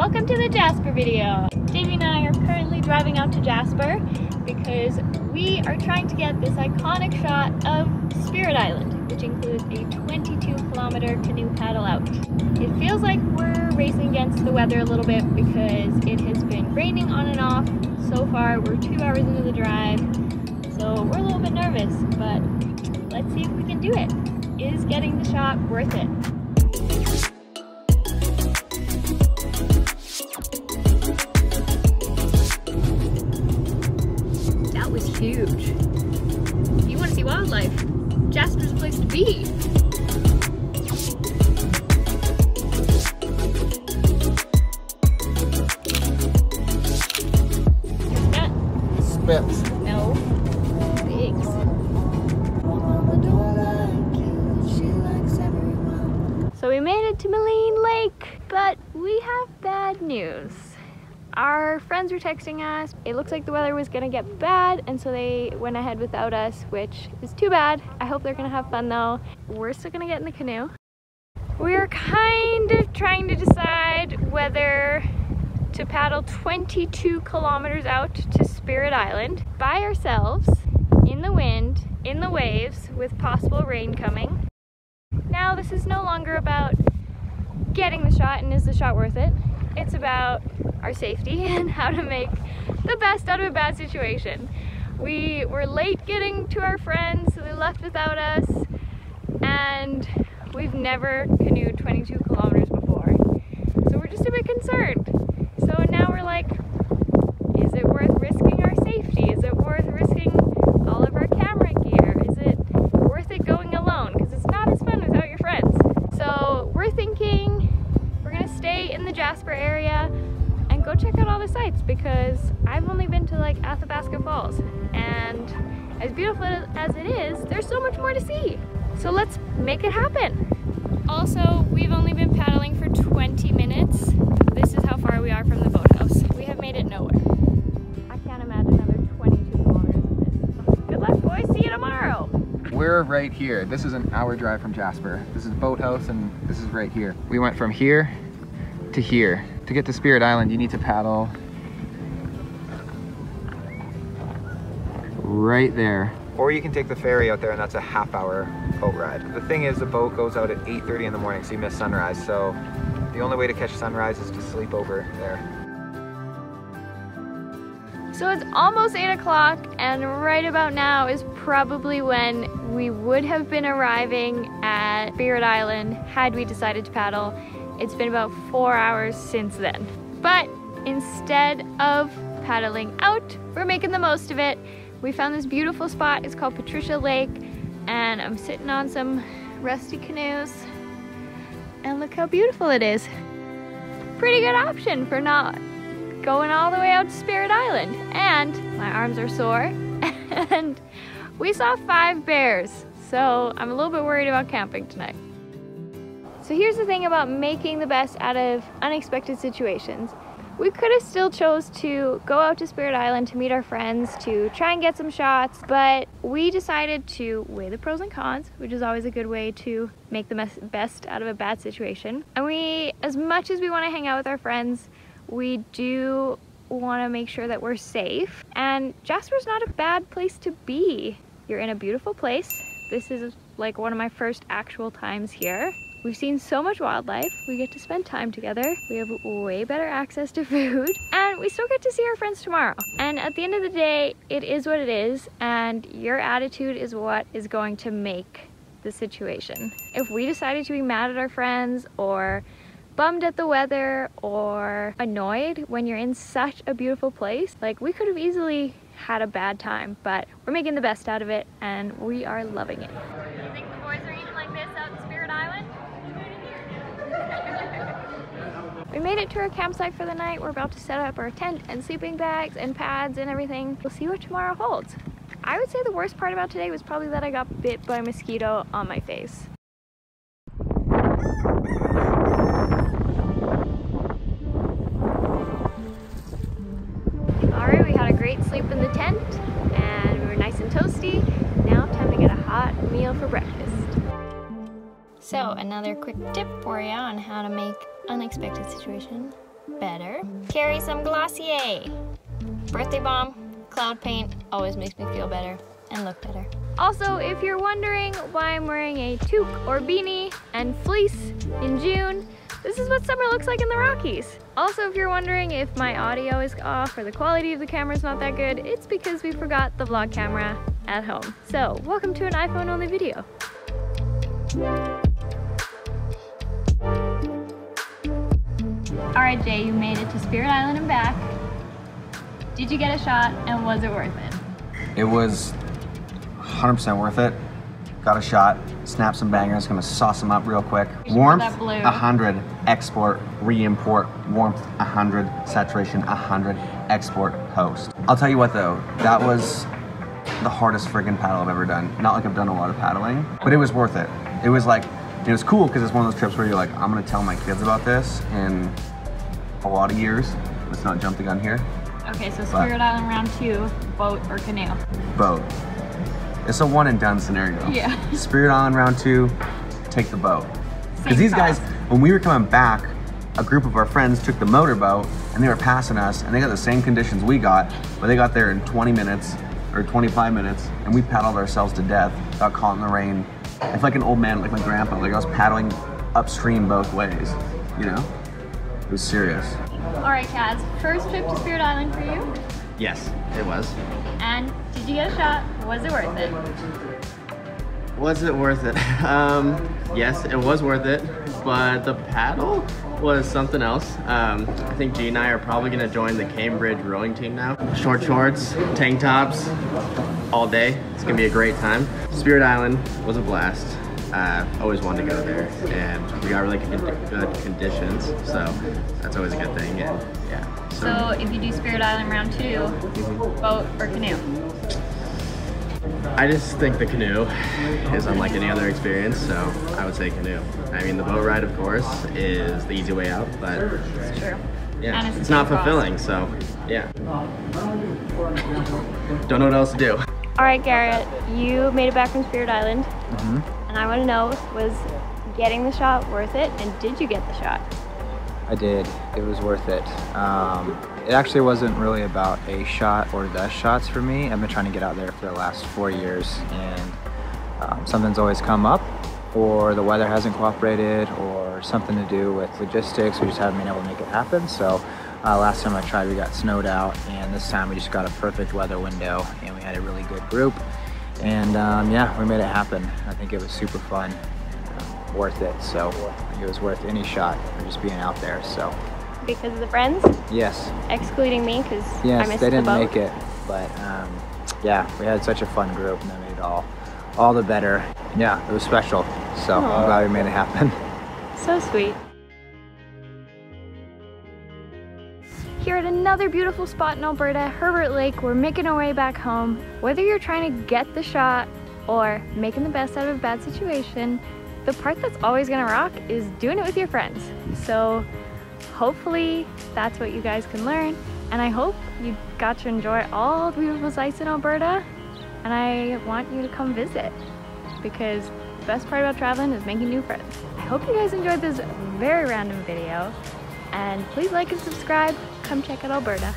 welcome to the Jasper video. Davey and I are currently driving out to Jasper because we are trying to get this iconic shot of Spirit Island, which includes a 22-kilometer canoe paddle out. It feels like we're racing against the weather a little bit because it has been raining on and off. So far, we're 2 hours into the drive, so we're a little bit nervous, but let's see if we can do it. Is getting the shot worth it? That was huge. If you want to see wildlife, Jasper's a place to be. Spits. No. Pigs. So we made it to Moline Lake, but we have bad news. Our friends were texting us. It looks like the weather was gonna get bad, and so they went ahead without us, which is too bad. I hope they're gonna have fun though. We're still gonna get in the canoe. We're kind of trying to decide whether to paddle 22 kilometers out to Spirit Island by ourselves, in the wind, in the waves, with possible rain coming. Now, this is no longer about getting the shot and is the shot worth it. It's about our safety and how to make the best out of a bad situation. We were late getting to our friends, so they left without us, and we've never canoed 22 kilometers before. So we're just a bit concerned. So now we're like, is it worth risking our safety? Is it worth risking all of our camera gear? Is it worth it going alone? Because it's not as fun without your friends. So we're thinking we're gonna stay in the Jasper area and go check out all the sites, because I've only been to like Athabasca Falls, and as beautiful as it is, there's so much more to see. So let's make it happen. Also, we've only been paddling for 20 minutes. This is how far we are from the boathouse. We have made it nowhere. I can't imagine another 22 kilometers of this. Good luck, boys. See you tomorrow. We're right here. This is an hour drive from Jasper. This is the boathouse, and this is right here. We went from here to here. To get to Spirit Island, you need to paddle right there. Or you can take the ferry out there, and that's a half-hour boat ride. The thing is, the boat goes out at 8:30 in the morning, so you miss sunrise. So the only way to catch sunrise is to sleep over there. So it's almost 8 o'clock, and right about now is probably when we would have been arriving at Spirit Island had we decided to paddle. It's been about 4 hours since then. But instead of paddling out, we're making the most of it. We found this beautiful spot. It's called Patricia Lake, and I'm sitting on some rusty canoes, and look how beautiful it is. Pretty good option for not going all the way out to Spirit Island. And my arms are sore, and we saw 5 bears, so I'm a little bit worried about camping tonight. So here's the thing about making the best out of unexpected situations. We could have still chose to go out to Spirit Island to meet our friends, to try and get some shots, but we decided to weigh the pros and cons, which is always a good way to make the best out of a bad situation. And we, as much as we want to hang out with our friends, we do want to make sure that we're safe. And Jasper's not a bad place to be. You're in a beautiful place. This is like one of my first actual times here. We've seen so much wildlife. We get to spend time together. We have way better access to food, and we still get to see our friends tomorrow. And at the end of the day, it is what it is, and your attitude is what is going to make the situation. If we decided to be mad at our friends or bummed at the weather or annoyed when you're in such a beautiful place, like, we could have easily had a bad time, but we're making the best out of it, and we are loving it. You think the boys are eating like this out in Spirit Island? We made it to our campsite for the night. We're about to set up our tent and sleeping bags and pads and everything. We'll see what tomorrow holds. I would say the worst part about today was probably that I got bit by a mosquito on my face. Alright, we had a great sleep in the tent, and we were nice and toasty. Now time to get a hot meal for breakfast. So another quick tip for you on how to make unexpected situation. better. Carry some Glossier. Birthday Bomb, cloud paint, always makes me feel better and look better. Also, if you're wondering why I'm wearing a toque or beanie and fleece in June, this is what summer looks like in the Rockies. Also, if you're wondering if my audio is off or the quality of the camera is not that good, it's because we forgot the vlog camera at home. So, welcome to an iPhone only video. Alright Jay, you made it to Spirit Island and back. Did you get a shot and was it worth it? It was 100% worth it. Got a shot, snap some bangers, gonna sauce them up real quick. Warmth, 100, export, re-import, warmth, 100, saturation, 100, export, post. I'll tell you what though, that was the hardest friggin' paddle I've ever done. Not like I've done a lot of paddling, but it was worth it. It was like, it was cool because it's one of those trips where you're like, I'm gonna tell my kids about this in a lot of years. Let's not jump the gun here. Okay, so Spirit Island round 2, boat or canoe? Boat. It's a one and done scenario. Yeah. Spirit Island round 2, take the boat. Because these guys, when we were coming back, a group of our friends took the motorboat and they were passing us and they got the same conditions we got, but they got there in 20 minutes or 25 minutes and we paddled ourselves to death, got caught in the rain. It's like an old man, like my grandpa, like I was paddling upstream both ways, you know? It was serious. All right, Cas, first trip to Spirit Island for you? Yes, it was. And did you get a shot? Was it worth it? Was it worth it? Yes, it was worth it, but the paddle was something else. I think G and I are probably gonna join the Cambridge rowing team now. Short shorts, tank tops, all day. It's gonna be a great time. Spirit Island was a blast. Always wanted to go there, and we got really good conditions, so that's always a good thing. And yeah. So if you do Spirit Island round 2, boat or canoe? I just think the canoe is unlike any other experience, so I would say canoe. I mean, the boat ride, of course, is the easy way out, but it's true. Yeah, and it's not fulfilling, so yeah. Don't know what else to do. All right, Garrett, you made it back from Spirit Island, and I want to know, was getting the shot worth it, and did you get the shot? I did. It was worth it. It actually wasn't really about a shot or the shots for me. I've been trying to get out there for the last 4 years, and something's always come up, or the weather hasn't cooperated, or something to do with logistics. We just haven't been able to make it happen. So last time I tried, we got snowed out, and this time we just got a perfect weather window, and we had a really good group. And yeah, we made it happen. I think it was super fun. Worth it, so I think it was worth any shot for just being out there. So because of the friends? Yes. Excluding me, because yes, I missed they didn't the boat. make it, but yeah, we had such a fun group, and that made it all the better. Yeah, it was special, so I'm glad we made it happen. So sweet. Here at another beautiful spot in Alberta, Herbert Lake, we're making our way back home. Whether you're trying to get the shot or making the best out of a bad situation, the part that's always gonna rock is doing it with your friends. So hopefully that's what you guys can learn, and I hope you got to enjoy all the beautiful sights in Alberta, and I want you to come visit, because the best part about traveling is making new friends. I hope you guys enjoyed this very random video, and please like and subscribe. Come check out Alberta.